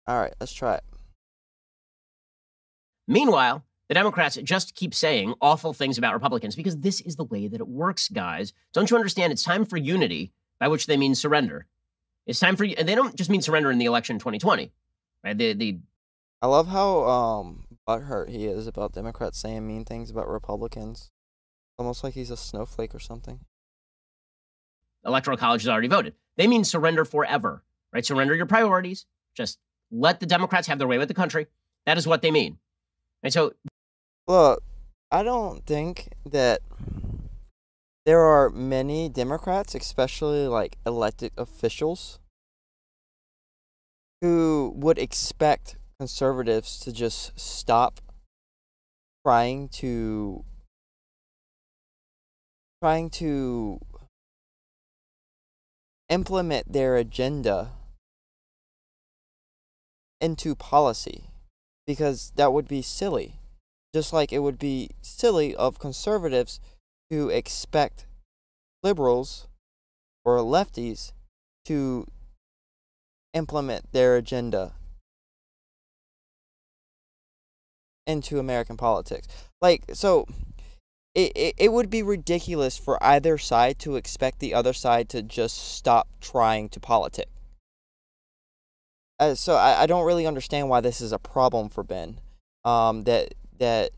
All right, let's try it. Meanwhile, the Democrats just keep saying awful things about Republicans because this is the way that it works, guys. Don't you understand? It's time for unity, by which they mean surrender. It's time for you, and they don't just mean surrender in the election in 2020, right? I love how butthurt he is about Democrats saying mean things about Republicans. Almost like he's a snowflake or something. Electoral College has already voted. They mean surrender forever, right? Surrender your priorities. Just let the Democrats have their way with the country. That is what they mean. And so, look, I don't think that there are many Democrats, especially like elected officials, who would expect conservatives to just stop trying to implement their agenda into policy, because that would be silly. Just like it would be silly of conservatives to expect liberals or lefties to implement their agenda into American politics. Like, so it would be ridiculous for either side to expect the other side to just stop trying to politic. So I don't really understand why this is a problem for Ben. It's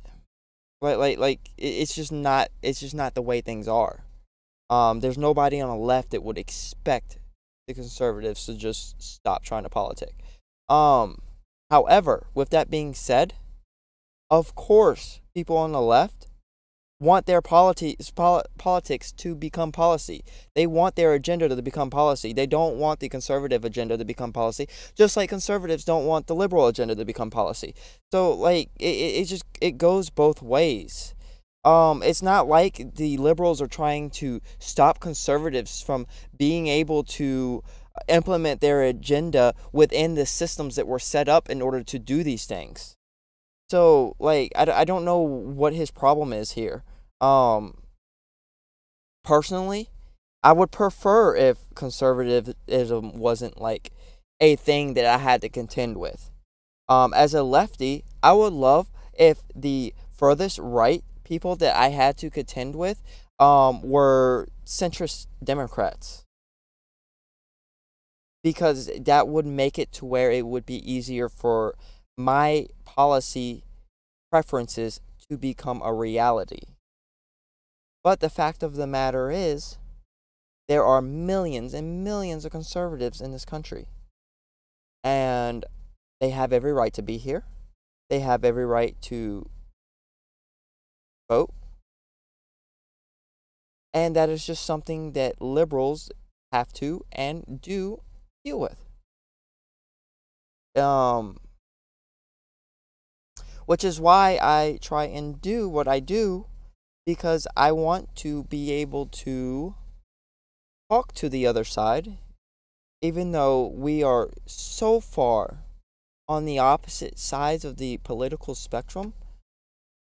just not the way things are. There's nobody on the left that would expect the conservatives to just stop trying to politic. However, with that being said, of course, people on the left want their politics to become policy. They want their agenda to become policy. They don't want the conservative agenda to become policy, just like conservatives don't want the liberal agenda to become policy. So, like, it goes both ways. It's not like the liberals are trying to stop conservatives from being able to implement their agenda within the systems that were set up in order to do these things. So, like, I don't know what his problem is here. Personally, I would prefer if conservatism wasn't, like, a thing that I had to contend with. As a lefty, I would love if the furthest right people that I had to contend with were centrist Democrats, because that would make it to where it would be easier for my policy preferences to become a reality. But the fact of the matter is, there are millions and millions of conservatives in this country, and they have every right to be here. They have every right to vote, and that is just something that liberals have to and do deal with. Which is why I try and do what I do, because I want to be able to talk to the other side, even though we are so far on the opposite sides of the political spectrum.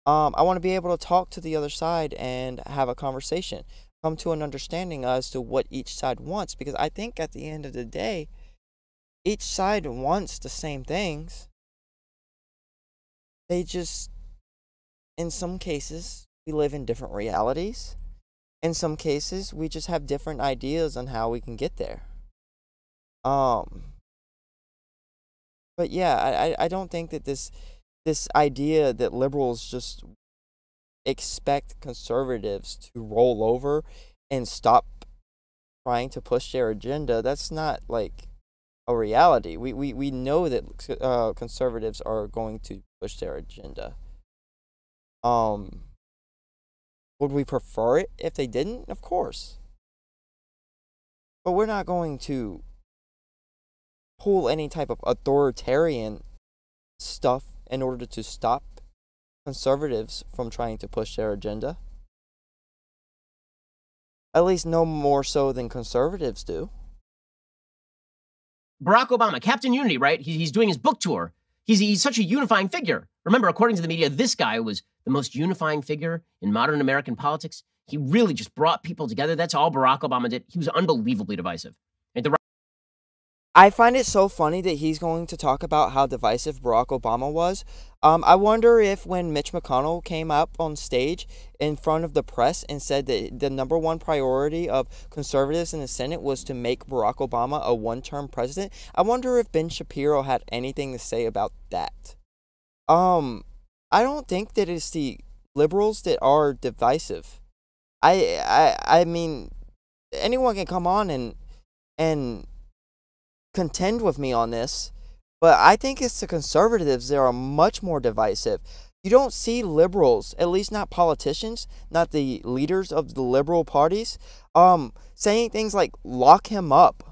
I want to be able to talk to the other side and have a conversation, come to an understanding as to what each side wants, because I think at the end of the day, each side wants the same things. They just, in some cases, we live in different realities. In some cases, we just have different ideas on how we can get there. But yeah, I don't think that this idea that liberals just expect conservatives to roll over and stop trying to push their agenda, that's not, like, a reality. We know that conservatives are going to push their agenda. Would we prefer it if they didn't? Of course. But we're not going to pull any type of authoritarian stuff in order to stop conservatives from trying to push their agenda. At least no more so than conservatives do. Barack Obama, Captain Unity, right? He's doing his book tour. He's such a unifying figure. Remember, according to the media, this guy was the most unifying figure in modern American politics. He really just brought people together. That's all Barack Obama did. He was unbelievably divisive. I find it so funny that he's going to talk about how divisive Barack Obama was. I wonder if when Mitch McConnell came up on stage in front of the press and said that the number one priority of conservatives in the Senate was to make Barack Obama a one-term president, I wonder if Ben Shapiro had anything to say about that. I don't think that it's the liberals that are divisive. I mean, anyone can come on and contend with me on this, but I think it's the conservatives that are much more divisive. You don't see liberals, at least not politicians, not the leaders of the liberal parties, saying things like lock him up.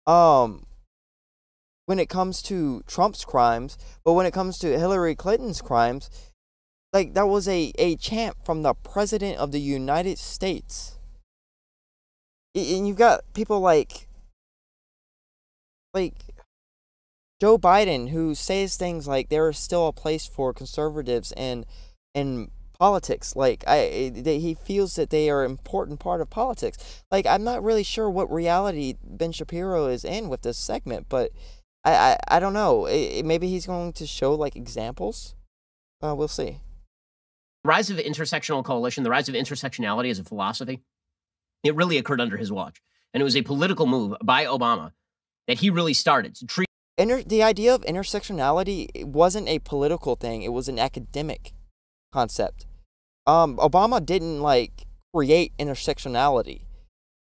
When it comes to Trump's crimes, but when it comes to Hillary Clinton's crimes, like that was a chant from the President of the United States. And you've got people like Joe Biden, who says things like there is still a place for conservatives in politics. Like he feels that they are an important part of politics. Like, I'm not really sure what reality Ben Shapiro is in with this segment, but I don't know. Maybe he's going to show like examples. We'll see. The rise of the intersectional coalition, the rise of intersectionality as a philosophy, it really occurred under his watch, and it was a political move by Obama that he really started to treat. The idea of intersectionality wasn't a political thing. It was an academic concept. Obama didn't like create intersectionality.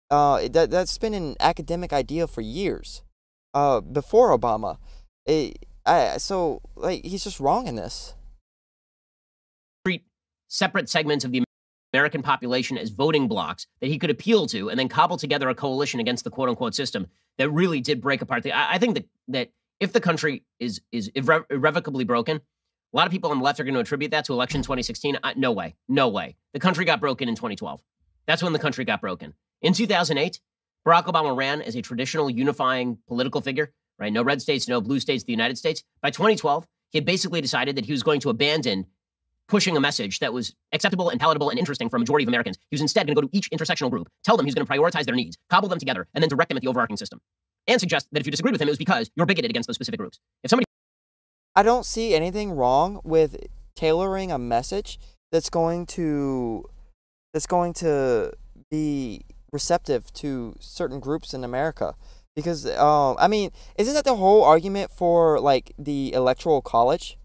That's been an academic idea for years. Before Obama, so like he's just wrong in this. Treat separate segments of the American population as voting blocks that he could appeal to, and then cobble together a coalition against the quote-unquote system that really did break apart. I think that if the country is irrevocably broken, a lot of people on the left are going to attribute that to election 2016. No way. The country got broken in 2012. That's when the country got broken. In 2008, Barack Obama ran as a traditional unifying political figure, right? No red states, no blue states, the United States. By 2012, he had basically decided that he was going to abandon pushing a message that was acceptable and palatable and interesting for a majority of Americans. He was instead going to go to each intersectional group, tell them he was going to prioritize their needs, cobble them together, and then direct them at the overarching system. And suggest that if you disagreed with him, it was because you're bigoted against those specific groups. If somebody... I don't see anything wrong with tailoring a message that's going to be receptive to certain groups in America. Because, I mean, isn't that the whole argument for, like, the Electoral College?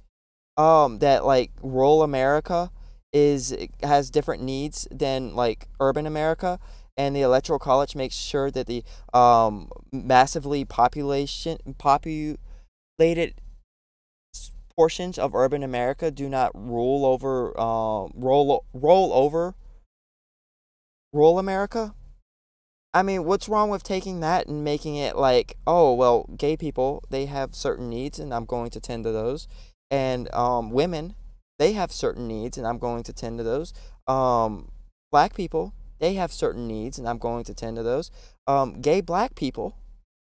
That, like, rural America has different needs than, like, urban America, and the Electoral College makes sure that the massively populated portions of urban America do not roll over rural America. I mean, what's wrong with taking that and making it like, oh, well, gay people, they have certain needs, and I'm going to tend to those. And women, they have certain needs, and I'm going to tend to those. Black people, they have certain needs, and I'm going to tend to those. Gay black people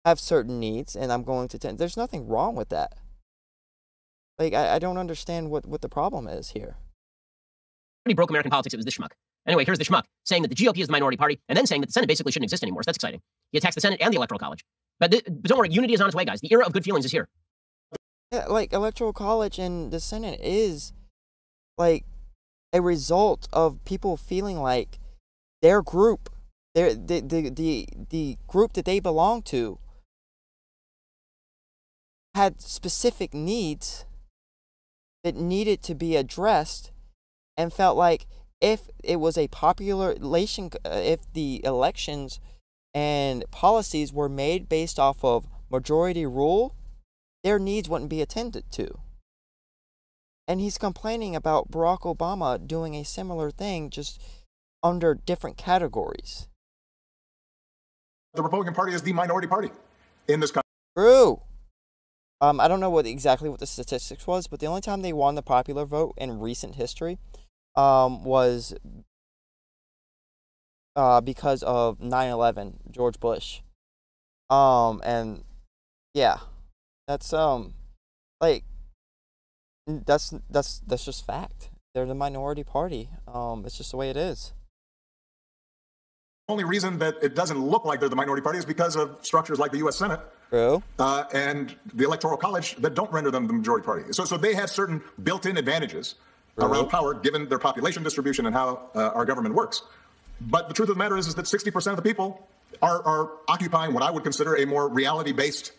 have certain needs, and I'm going to tend. There's nothing wrong with that. Like, I don't understand what the problem is here. Pretty broke American politics, it was this schmuck. Anyway, here's the schmuck saying that the GOP is the minority party, and then saying that the Senate basically shouldn't exist anymore. So that's exciting. He attacks the Senate and the Electoral College. But don't worry, unity is on its way, guys. The era of good feelings is here. Yeah, like, Electoral College and the Senate is, like, a result of people feeling like their group, the group that they belong to, had specific needs that needed to be addressed, and felt like if it was a population, if the elections and policies were made based off of majority rule, their needs wouldn't be attended to. And he's complaining about Barack Obama doing a similar thing, just under different categories. The Republican Party is the minority party in this country. True. I don't know exactly what the statistics was, but the only time they won the popular vote in recent history was because of 9/11, George Bush. And yeah, that's like that's just fact. They're the minority party. It's just the way it is. only reason that it doesn't look like they're the minority party is because of structures like the U.S. Senate True. And the Electoral College that don't render them the majority party. So they have certain built-in advantages around power, given their population distribution and how our government works. But the truth of the matter is that 60% of the people are occupying what I would consider a more reality-based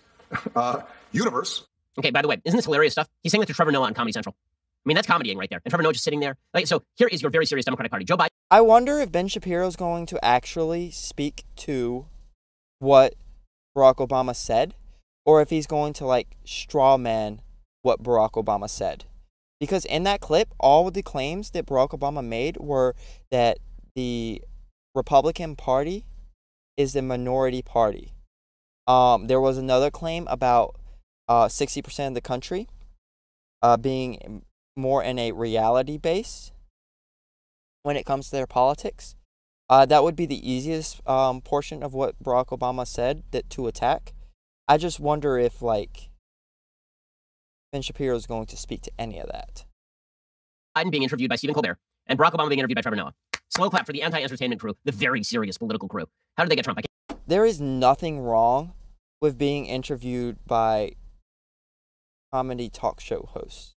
universe. Okay, by the way, isn't this hilarious stuff? He's saying that to Trevor Noah on Comedy Central. I mean, that's comedying right there. And Trevor Noah just sitting there. Like, so here is your very serious Democratic Party. Joe Biden. I wonder if Ben Shapiro is going to actually speak to what Barack Obama said, or if he's going to, like, straw man what Barack Obama said. Because in that clip, all of the claims that Barack Obama made were that the Republican Party is the minority party. There was another claim about 60% of the country being more in a reality base when it comes to their politics. That would be the easiest portion of what Barack Obama said to attack. I just wonder if, like, Ben Shapiro is going to speak to any of that. Biden being interviewed by Stephen Colbert and Barack Obama being interviewed by Trevor Noah. Slow clap for the anti-entertainment crew, the very serious political crew. How did they get Trump? There is nothing wrong with being interviewed by comedy talk show hosts.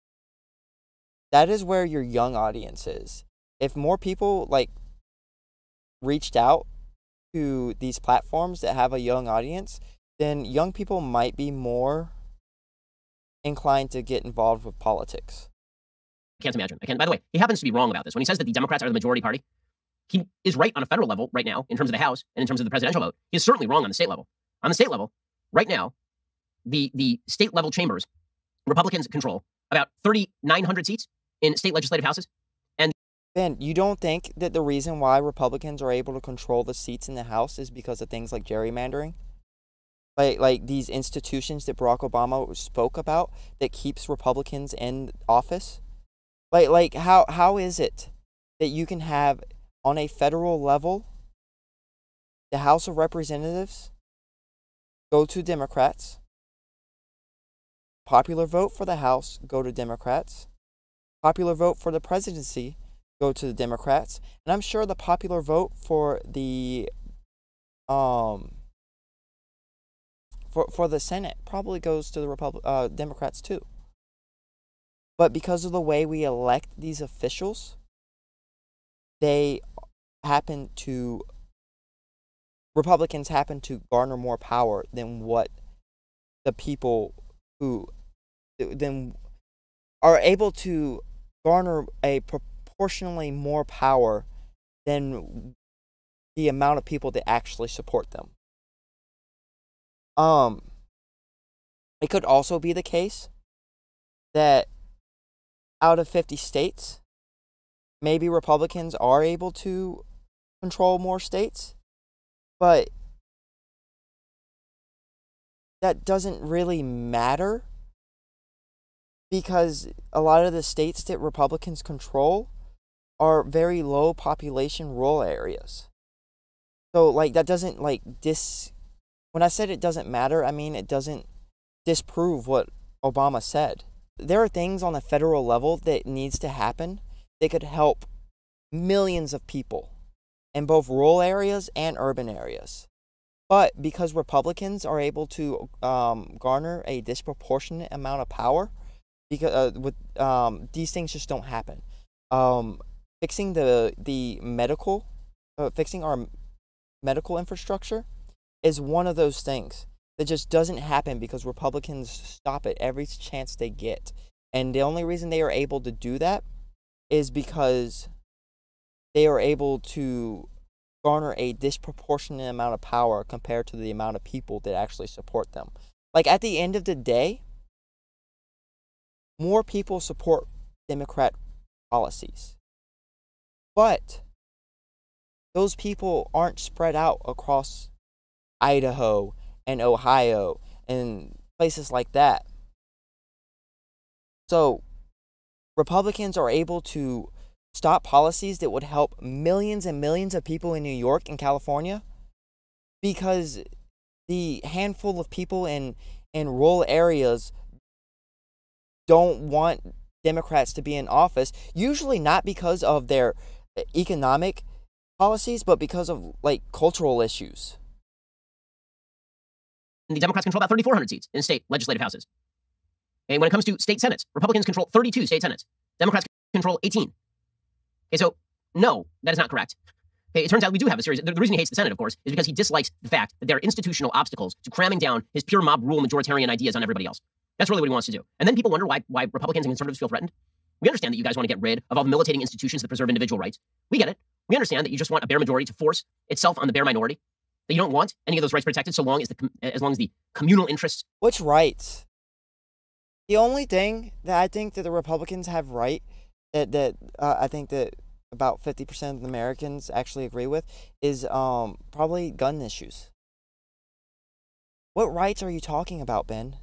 That is where your young audience is. If more people, like, reached out to these platforms that have a young audience, then young people might be more inclined to get involved with politics. I can't imagine. By the way, he happens to be wrong about this. When he says that the Democrats are the majority party, he is right on a federal level right now in terms of the House and in terms of the presidential vote. He is certainly wrong on the state level. On the state level, right now, the state level chambers, Republicans control about 3,900 seats in state legislative houses. And Ben, you don't think that the reason why Republicans are able to control the seats in the House is because of things like gerrymandering? Like these institutions that Barack Obama spoke about that keeps Republicans in office? Like how is it that you can have, on a federal level, the House of Representatives go to Democrats, popular vote for the House go to Democrats, popular vote for the presidency go to the Democrats, and I'm sure the popular vote for the for the Senate probably goes to the Democrats too. But because of the way we elect these officials, Republicans happen to garner more power than what the people who then are able to garner a proportionally more power than the amount of people that actually support them. It could also be the case that out of 50 states, maybe Republicans are able to control more states, but that doesn't really matter because a lot of the states that Republicans control are very low population rural areas. So, like, that doesn't, like, when I said it doesn't matter, I mean it doesn't disprove what Obama said. There are things on the federal level that needs to happen that could help millions of people in both rural areas and urban areas. But because Republicans are able to garner a disproportionate amount of power, because these things just don't happen. Fixing fixing our medical infrastructure is one of those things that just doesn't happen because Republicans stop it every chance they get. And the only reason they are able to do that is because they are able to garner a disproportionate amount of power compared to the amount of people that actually support them. Like, at the end of the day, more people support Democrat policies. But those people aren't spread out across Idaho and Ohio and places like that. So Republicans are able to stop policies that would help millions and millions of people in New York and California because the handful of people in rural areas don't want Democrats to be in office, usually not because of their economic policies, but because of like cultural issues. And the Democrats control about 3,400 seats in state legislative houses. Okay, when it comes to state senates, Republicans control 32 state senates. Democrats control 18. Okay, so no, that is not correct. Okay, it turns out we do have a series. The reason he hates the Senate, of course, is because he dislikes the fact that there are institutional obstacles to cramming down his pure mob rule majoritarian ideas on everybody else. That's really what he wants to do. And then people wonder why Republicans and conservatives feel threatened. We understand that you guys want to get rid of all the militating institutions that preserve individual rights. We get it. We understand that you just want a bare majority to force itself on the bare minority. That you don't want any of those rights protected so long as the communal interests. Which rights? The only thing that I think that the Republicans have right, that I think that about 50% of the Americans actually agree with, is probably gun issues. What rights are you talking about, Ben?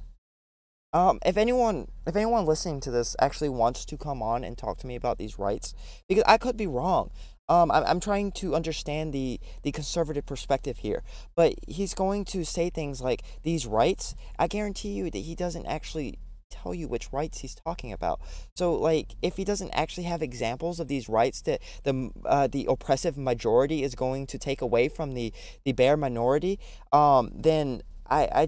If anyone listening to this actually wants to come on and talk to me about these rights, because I could be wrong. I'm trying to understand the conservative perspective here, but he's going to say things like these rights. I guarantee you that he doesn't actually tell you which rights he's talking about. So, like, if he doesn't actually have examples of these rights that the oppressive majority is going to take away from the bare minority, then I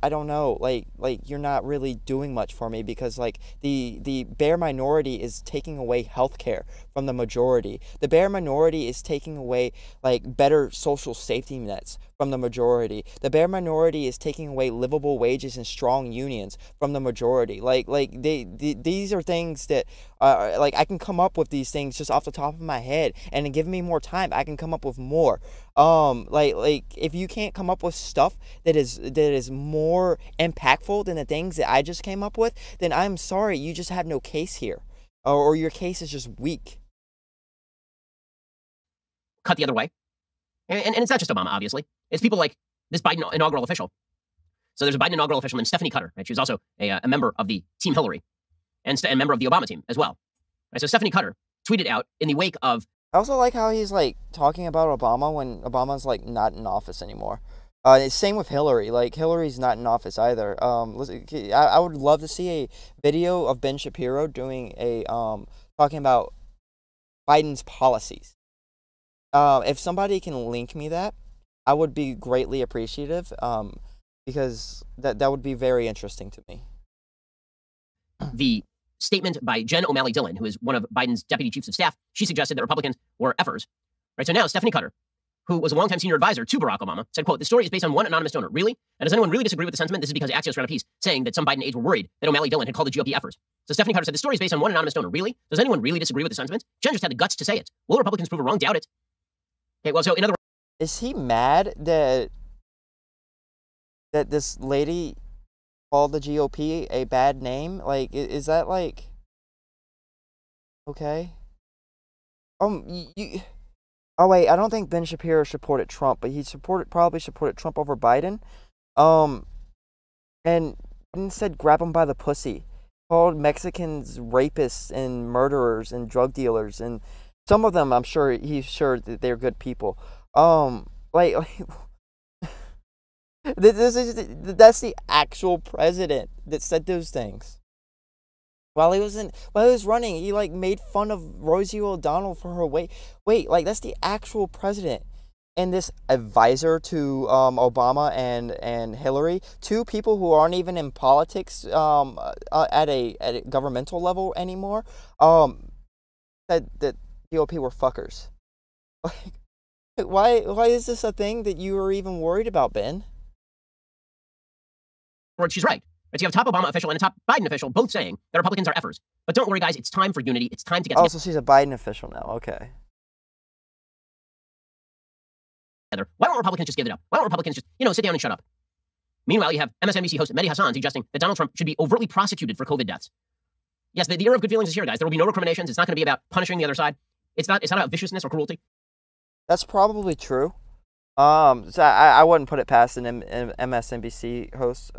don't know, like you're not really doing much for me, because like the bare minority is taking away healthcare from the majority. The bare minority is taking away like better social safety nets from the majority. The bare minority is taking away livable wages and strong unions from the majority. These are things that like I can come up with these things just off the top of my head, and give me more time, I can come up with more. Like if you can't come up with stuff that is more impactful than the things that I just came up with, then I'm sorry, you just have no case here, or your case is just weak. Cut the other way. And it's not just Obama, obviously. It's people like this Biden inaugural official. So there's a Biden inaugural official named Stephanie Cutter. Right? She was also a member of the Team Hillary and a member of the Obama team as well. Right? So Stephanie Cutter tweeted out in the wake of... I also like how he's like talking about Obama when Obama's like not in office anymore. Same with Hillary. Like Hillary's not in office either. I would love to see a video of Ben Shapiro doing a talking about Biden's policies. If somebody can link me that, I would be greatly appreciative. Because that would be very interesting to me. The statement by Jen O'Malley Dillon, who is one of Biden's deputy chiefs of staff, she suggested that Republicans were effers. Right. So now Stephanie Cutter, who was a longtime senior advisor to Barack Obama, said, quote, "The story is based on one anonymous donor. Really? And does anyone really disagree with the sentiment? This is because Axios ran a piece saying that some Biden aides were worried that O'Malley Dillon had called the GOP effers." So Stephanie Cutter said, "The story is based on one anonymous donor. Really? Does anyone really disagree with the sentiment?" Jen just had the guts to say it. Will Republicans prove her wrong? Doubt it. Okay, well, so in other words... Is he mad that this lady called the GOP a bad name? Like, is that like... Okay. Oh wait, I don't think Ben Shapiro supported Trump, but he probably supported Trump over Biden. And said grab him by the pussy. Called Mexicans rapists and murderers and drug dealers, and some of them he's sure that they're good people. That's the actual president that said those things. While he was running, he like made fun of Rosie O'Donnell for her weight. Wait, like that's the actual president. And this advisor to Obama and Hillary, two people who aren't even in politics at a governmental level anymore, said that GOP were fuckers. Like, why is this a thing that you are even worried about, Ben? She's right. So you have a top Obama official and a top Biden official both saying that Republicans are effers. But don't worry, guys. It's time for unity. It's time to get together. So she's a Biden official now. Okay. Why don't Republicans just give it up? Why don't Republicans just, sit down and shut up? Meanwhile, you have MSNBC host Mehdi Hasan suggesting that Donald Trump should be overtly prosecuted for COVID deaths. Yes, the era of good feelings is here, guys. There will be no recriminations. It's not going to be about punishing the other side. It's not about viciousness or cruelty. That's probably true. So I wouldn't put it past an MSNBC host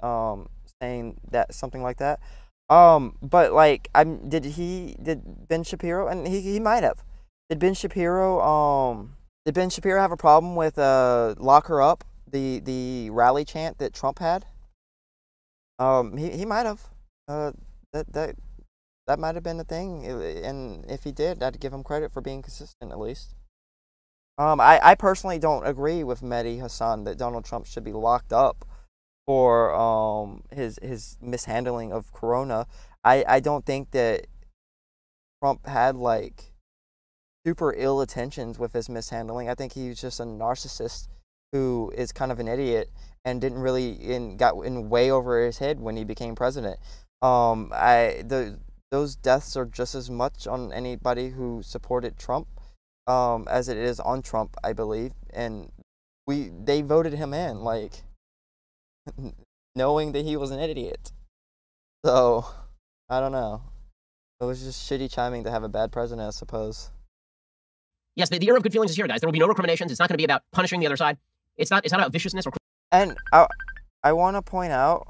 saying that something like that. But like did Ben Shapiro, and he might have. Did Ben Shapiro have a problem with lock her up, the rally chant that Trump had? He might have. That might have been a thing, and if he did, I'd give him credit for being consistent at least. I personally don't agree with Mehdi Hassan that Donald Trump should be locked up for his mishandling of Corona. I don't think that Trump had like super ill intentions with his mishandling. I think he's just a narcissist who is kind of an idiot and didn't really got in way over his head when he became president. Those deaths are just as much on anybody who supported Trump as it is on Trump, I believe. And they voted him in like knowing that he was an idiot. So I don't know. It was just shitty chiming to have a bad president, I suppose. Yes, the era of good feelings is here, guys. There will be no recriminations. It's not going to be about punishing the other side. It's not about viciousness or. And I want to point out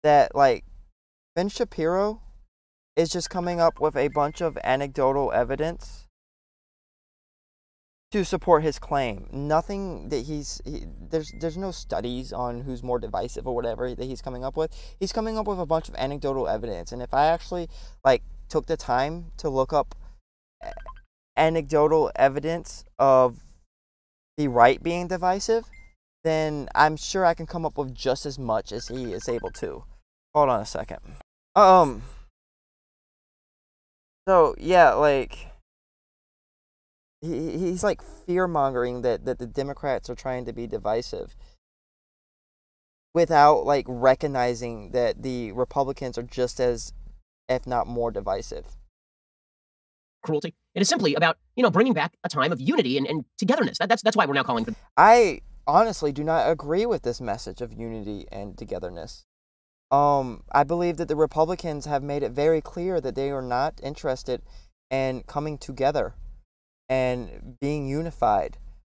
that like Ben Shapiro is just coming up with a bunch of anecdotal evidence to support his claim. Nothing that there's no studies on who's more divisive or whatever that he's coming up with. He's coming up with a bunch of anecdotal evidence, and if I actually like took the time to look up anecdotal evidence of the right being divisive, then I'm sure I can come up with just as much as he is able to. Hold on a second. So yeah, like he's like fear-mongering that the Democrats are trying to be divisive without like recognizing that the Republicans are just as, if not more, divisive. Cruelty. It is simply about, bringing back a time of unity and togetherness. That's why we're now calling for. I honestly do not agree with this message of unity and togetherness. I believe that the Republicans have made it very clear that they are not interested in coming together and being unified.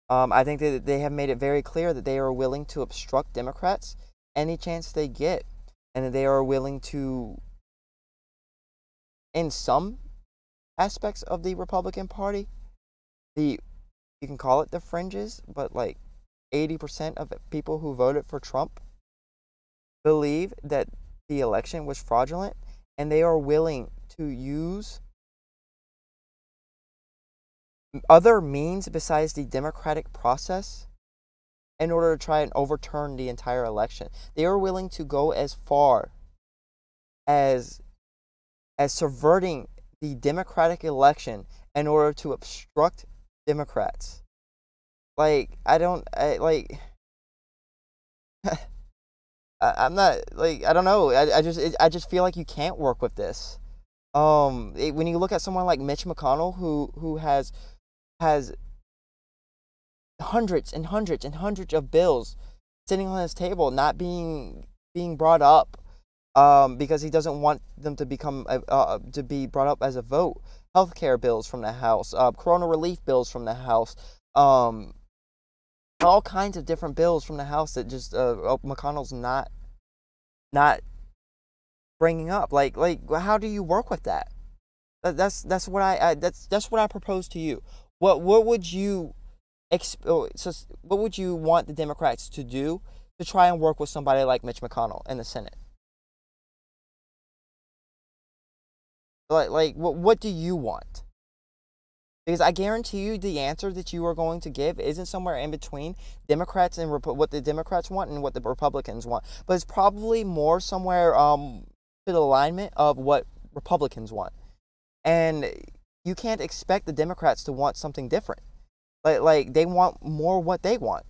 I think that they have made it very clear that they are willing to obstruct Democrats any chance they get, and that they are willing to, in some aspects of the Republican Party, you can call it the fringes, but like 80% of people who voted for Trump believe that the election was fraudulent, and they are willing to use other means besides the democratic process in order to try and overturn the entire election. They are willing to go as far as subverting the democratic election in order to obstruct Democrats. Like, I'm not, like, I don't know. I just feel like you can't work with this. When you look at someone like Mitch McConnell, who has hundreds and hundreds and hundreds of bills sitting on his table not being brought up, because he doesn't want them to be brought up as a vote. Healthcare bills from the House, Corona relief bills from the House, all kinds of different bills from the House that just McConnell's not bringing up. Like how do you work with that? That's what I propose to you. What would you what would you want the Democrats to do to try and work with somebody like Mitch McConnell in the Senate? Like what do you want? Because I guarantee you the answer that you are going to give isn't somewhere in between Democrats and what the Democrats want and what the Republicans want. But it's probably more somewhere to the alignment of what Republicans want. And you can't expect the Democrats to want something different. Like they want more what they want.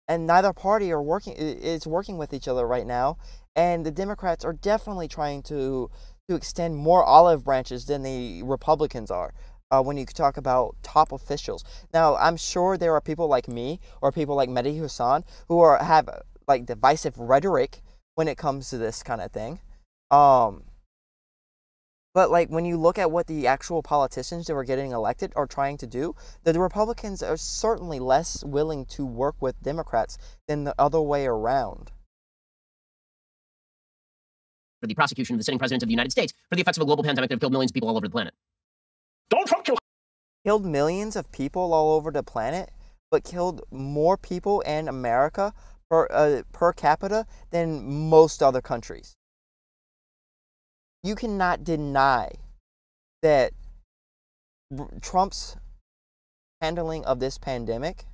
And neither party is working with each other right now. And the Democrats are definitely trying to extend more olive branches than the Republicans are when you talk about top officials. Now, I'm sure there are people like me or people like Mehdi Hassan who have like divisive rhetoric when it comes to this kind of thing. But like when you look at what the actual politicians that were getting elected are trying to do, the Republicans are certainly less willing to work with Democrats than the other way around. For the prosecution of the sitting president of the United States for the effects of a global pandemic that have killed millions of people all over the planet. Don't Trump killed millions of people all over the planet, but killed more people in America per capita than most other countries. You cannot deny that Trump's handling of this pandemic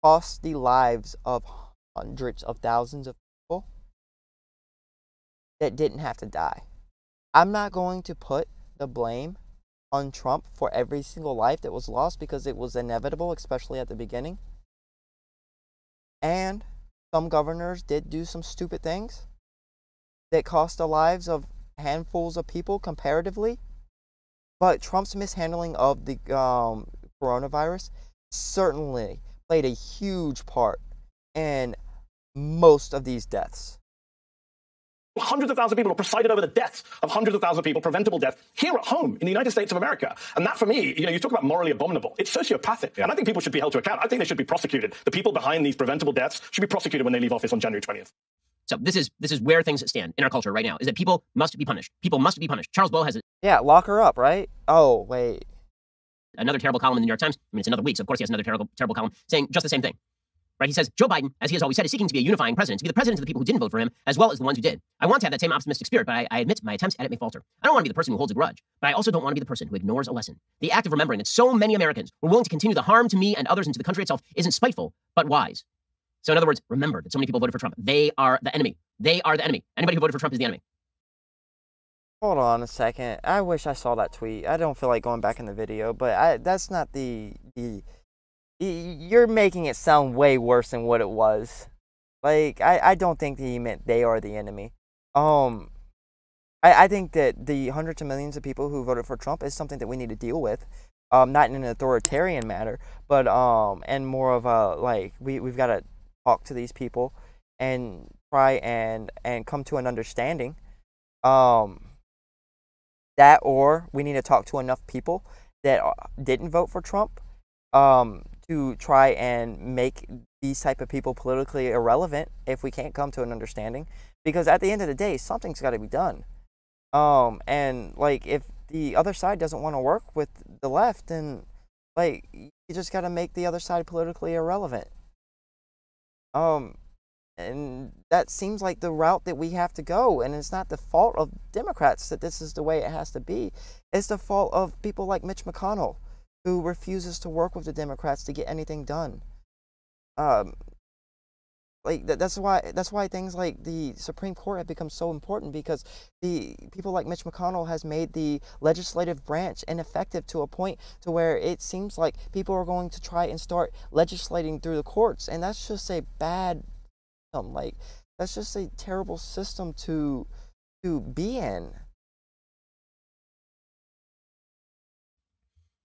cost the lives of hundreds of thousands of people that didn't have to die. I'm not going to put the blame on Trump for every single life that was lost because it was inevitable, especially at the beginning. And some governors did do some stupid things that cost the lives of handfuls of people comparatively. But Trump's mishandling of the coronavirus certainly played a huge part in most of these deaths. Hundreds of thousands of people have presided over the deaths of hundreds of thousands of people, preventable death, here at home in the United States of America. And that, for me, you talk about morally abominable. It's sociopathic. And I think people should be held to account. I think they should be prosecuted. The people behind these preventable deaths should be prosecuted when they leave office on January 20th. So this is where things stand in our culture right now, is that people must be punished. People must be punished. Charles Bow has Yeah, lock her up, right? Oh, wait. another terrible column in the New York Times. I mean, it's another week, so of course he has another terrible column saying just the same thing. Right? He says, Joe Biden, as he has always said, is seeking to be a unifying president, to be the president of the people who didn't vote for him, as well as the ones who did. I want to have that same optimistic spirit, but I admit my attempts at it may falter. I don't want to be the person who holds a grudge, but I also don't want to be the person who ignores a lesson. The act of remembering that so many Americans were willing to continue the harm to me and others and to the country itself isn't spiteful, but wise. So in other words, remember that so many people voted for Trump. They are the enemy. They are the enemy. Anybody who voted for Trump is the enemy. Hold on a second. I wish I saw that tweet. I don't feel like going back in the video, but that's not you're making it sound way worse than what it was. Like, I don't think that he meant they are the enemy. I think that the hundreds of millions of people who voted for Trump is something that we need to deal with. Not in an authoritarian manner, but and more of a, like, we've got to talk to these people and try and come to an understanding. That, or we need to talk to enough people that didn't vote for Trump to try and make these type of people politically irrelevant if we can't come to an understanding. Because at the end of the day, something's got to be done. And, like, if the other side doesn't want to work with the left, then, like, you just got to make the other side politically irrelevant. And that seems like the route that we have to go. And it's not the fault of Democrats that this is the way it has to be. It's the fault of people like Mitch McConnell, who refuses to work with the Democrats to get anything done. That's why things like the Supreme Court have become so important, because the people like Mitch McConnell has made the legislative branch ineffective to a point to where it seems like people are going to try and start legislating through the courts, and that's just a bad system. Like, that's just a terrible system to be in.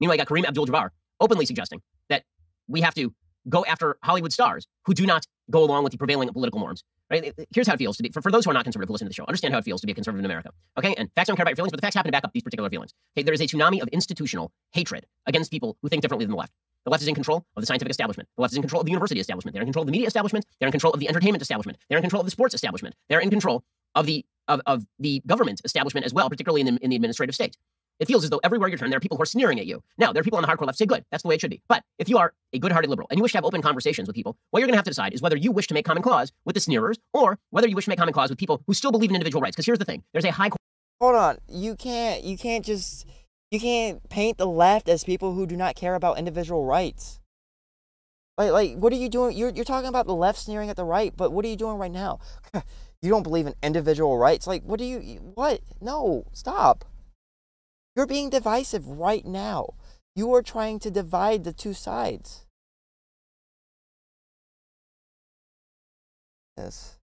Meanwhile, you got Kareem Abdul-Jabbar openly suggesting that we have to go after Hollywood stars who do not go along with the prevailing political norms. Right? Here's how it feels to be, for those who are not conservative who listen to the show, understand how it feels to be a conservative in America. Okay? And facts don't care about your feelings, but the facts happen to back up these particular feelings. Okay? There is a tsunami of institutional hatred against people who think differently than the left. The left is in control of the scientific establishment. The left is in control of the university establishment. They're in control of the media establishment. They're in control of the entertainment establishment. They're in control of the sports establishment. They're in control of the government establishment as well, particularly in the administrative state. It feels as though everywhere you turn, there are people who are sneering at you. Now, there are people on the hardcore left who say, good, that's the way it should be. But if you are a good-hearted liberal and you wish to have open conversations with people, what you're going to have to decide is whether you wish to make common cause with the sneerers, or whether you wish to make common cause with people who still believe in individual rights. Because here's the thing. There's a high... Hold on. You can't paint the left as people who do not care about individual rights. Like, what are you doing? You're talking about the left sneering at the right, but what are you doing right now? You don't believe in individual rights? Like, what? No, stop. You're being divisive right now. You are trying to divide the two sides. Yes.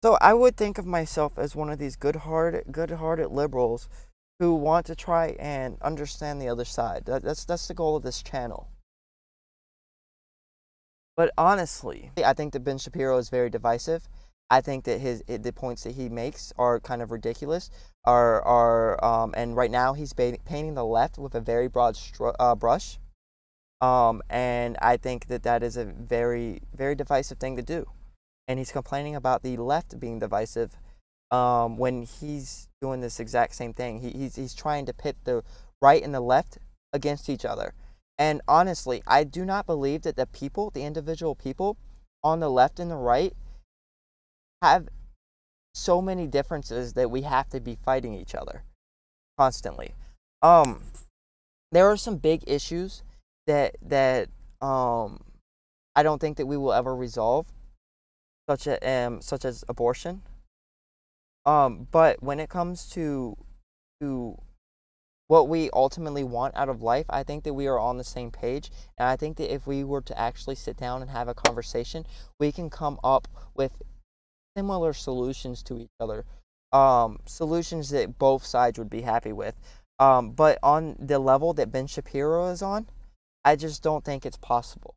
So I would think of myself as one of these good-hearted liberals who want to try and understand the other side. That's the goal of this channel. But honestly, I think that Ben Shapiro is very divisive. I think that the points that he makes are kind of ridiculous. And right now he's painting the left with a very broad brush. And I think that is a very, very divisive thing to do. And he's complaining about the left being divisive when he's doing this exact same thing. He's trying to pit the right and the left against each other. And honestly, I do not believe that the individual people on the left and the right have so many differences that we have to be fighting each other constantly. There are some big issues that I don't think that we will ever resolve, such as abortion. But when it comes to what we ultimately want out of life, I think that we are on the same page. And I think that if we were to actually sit down and have a conversation, we can come up with similar solutions to each other. Solutions that both sides would be happy with. But on the level that Ben Shapiro is on, I just don't think it's possible.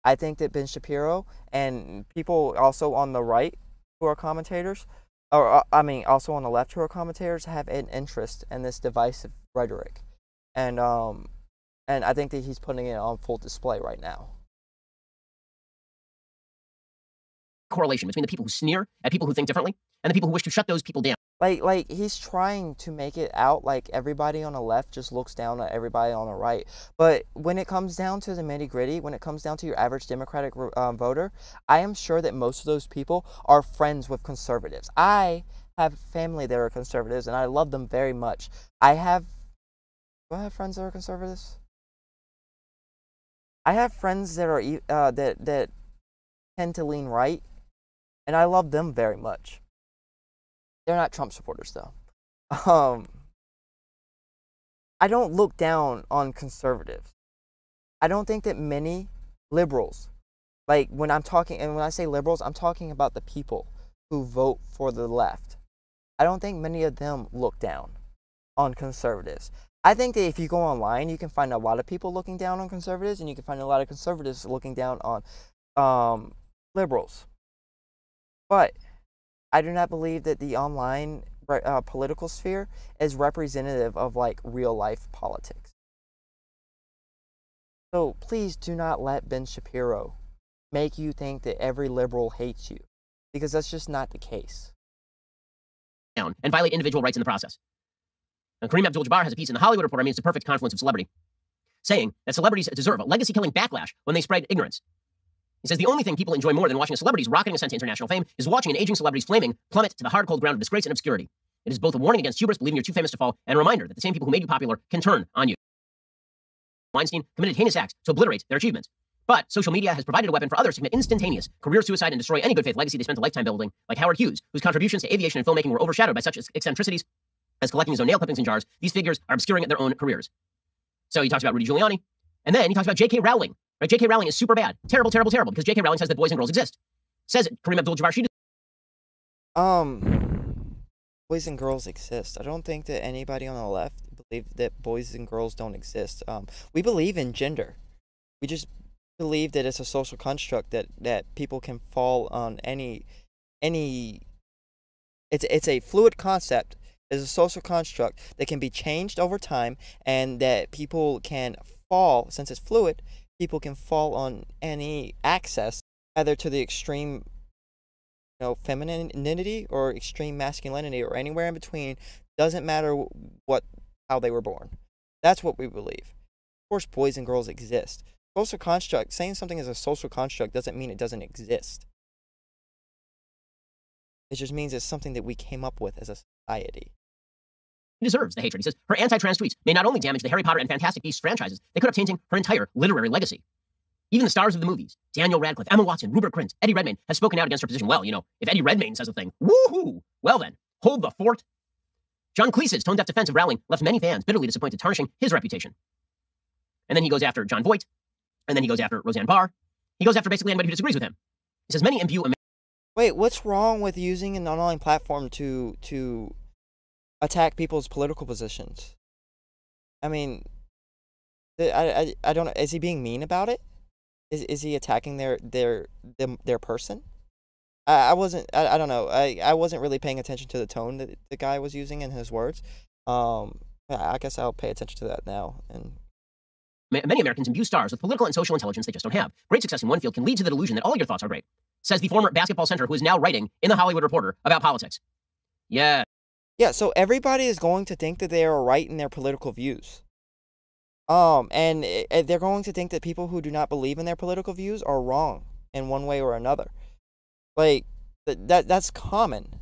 I think that Ben Shapiro and people also on the right who are commentators, or also on the left who are commentators, have an interest in this divisive rhetoric, and I think that he's putting it on full display right now. Correlation between the people who sneer at people who think differently and the people who wish to shut those people down. Like he's trying to make it out like everybody on the left just looks down at everybody on the right. But when it comes down to the nitty-gritty, when it comes down to your average Democratic voter, I am sure that most of those people are friends with conservatives. I have family that are conservatives, and I love them very much. Do I have friends that are conservatives? I have friends that are that tend to lean right, and I love them very much. They're not Trump supporters, though. I don't look down on conservatives. I don't think that many liberals, like when I say liberals, I'm talking about the people who vote for the left. I don't think many of them look down on conservatives. I think that if you go online, you can find a lot of people looking down on conservatives, and you can find a lot of conservatives looking down on liberals. But I do not believe that the online political sphere is representative of like real life politics. So please do not let Ben Shapiro make you think that every liberal hates you, because that's just not the case. Down and violate individual rights in the process. Now, Kareem Abdul-Jabbar has a piece in the Hollywood Reporter. I mean, it's the perfect confluence of celebrity, saying that celebrities deserve a legacy-killing backlash when they spread ignorance. He says the only thing people enjoy more than watching a celebrity's rocketing ascent to international fame is watching an aging celebrity's flaming plummet to the hard, cold ground of disgrace and obscurity. It is both a warning against hubris, believing you're too famous to fall, and a reminder that the same people who made you popular can turn on you. Weinstein committed heinous acts to obliterate their achievements. But social media has provided a weapon for others to commit instantaneous career suicide and destroy any good faith legacy they spent a lifetime building, like Howard Hughes, whose contributions to aviation and filmmaking were overshadowed by such eccentricities as collecting his own nail clippings in jars. These figures are obscuring their own careers. So he talks about Rudy Giuliani, and then he talks about J.K. Rowling. Right? J.K. Rowling is super bad. Terrible, terrible, terrible, because J.K. Rowling says that boys and girls exist. Says Kareem Abdul-Jabbar, she Boys and girls exist. I don't think that anybody on the left believe that boys and girls don't exist. We believe in gender. We just believe that it's a social construct that people can fall on any it's a fluid concept. It's a social construct that can be changed over time, and that people can fall, since it's fluid, people can fall on any access, either to the extreme femininity or extreme masculinity, or anywhere in between. Doesn't matter how they were born. That's what we believe. Of course, boys and girls exist. Social construct, saying something is a social construct doesn't mean it doesn't exist. It just means it's something that we came up with as a society. deserves the hatred. He says her anti-trans tweets may not only damage the Harry Potter and Fantastic Beasts franchises, they could have tainted her entire literary legacy. Even the stars of the movies, Daniel Radcliffe, Emma Watson, Rupert Grint, Eddie Redmayne, have spoken out against her position. Well, if Eddie Redmayne says a thing, woohoo! Well then, hold the fort. John Cleese's tone-deaf defense of Rowling left many fans bitterly disappointed, tarnishing his reputation. And then he goes after John Voight, and then he goes after Roseanne Barr. He goes after basically anybody who disagrees with him. He says many imbue... Wait, what's wrong with using an online platform to attack people's political positions? I mean, I don't know. Is he being mean about it? Is he attacking their person? I don't know. I wasn't really paying attention to the tone that the guy was using in his words. I guess I'll pay attention to that now. And many Americans imbue stars with political and social intelligence they just don't have. Great success in one field can lead to the delusion that all your thoughts are great, says the former basketball center who is now writing in the Hollywood Reporter about politics. Yeah. Yeah, so everybody is going to think that they are right in their political views. And they're going to think that people who do not believe in their political views are wrong in one way or another. Like, that's common.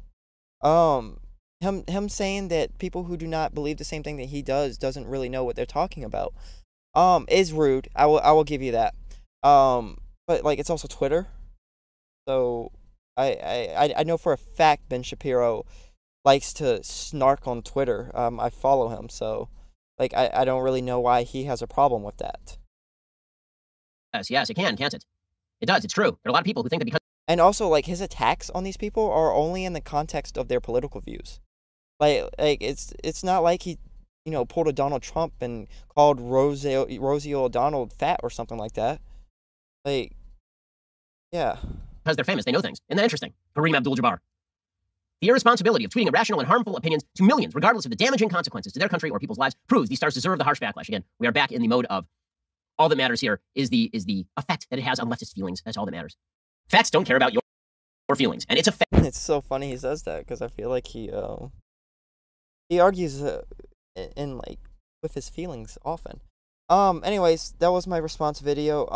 Him saying that people who do not believe the same thing that he doesn't really know what they're talking about, is rude. I will give you that. But like it's also Twitter, so I know for a fact Ben Shapiro likes to snark on Twitter. I follow him, so like I don't really know why he has a problem with that. Yes, it can, can't it? It does. It's true. There are a lot of people who think that because. And also, like, his attacks on these people are only in the context of their political views. Like it's not like he, pulled a Donald Trump and called Rosie O'Donnell fat or something like that. Like, yeah. Because they're famous, they know things. Isn't that interesting? Kareem Abdul-Jabbar. The irresponsibility of tweeting irrational and harmful opinions to millions, regardless of the damaging consequences to their country or people's lives, proves these stars deserve the harsh backlash. Again, we are back in the mode of all that matters here is the effect that it has on leftist feelings. That's all that matters. Facts don't care about your feelings, and it's a fact. It's so funny he says that because I feel like he argues in like with his feelings often. Anyways, that was my response video.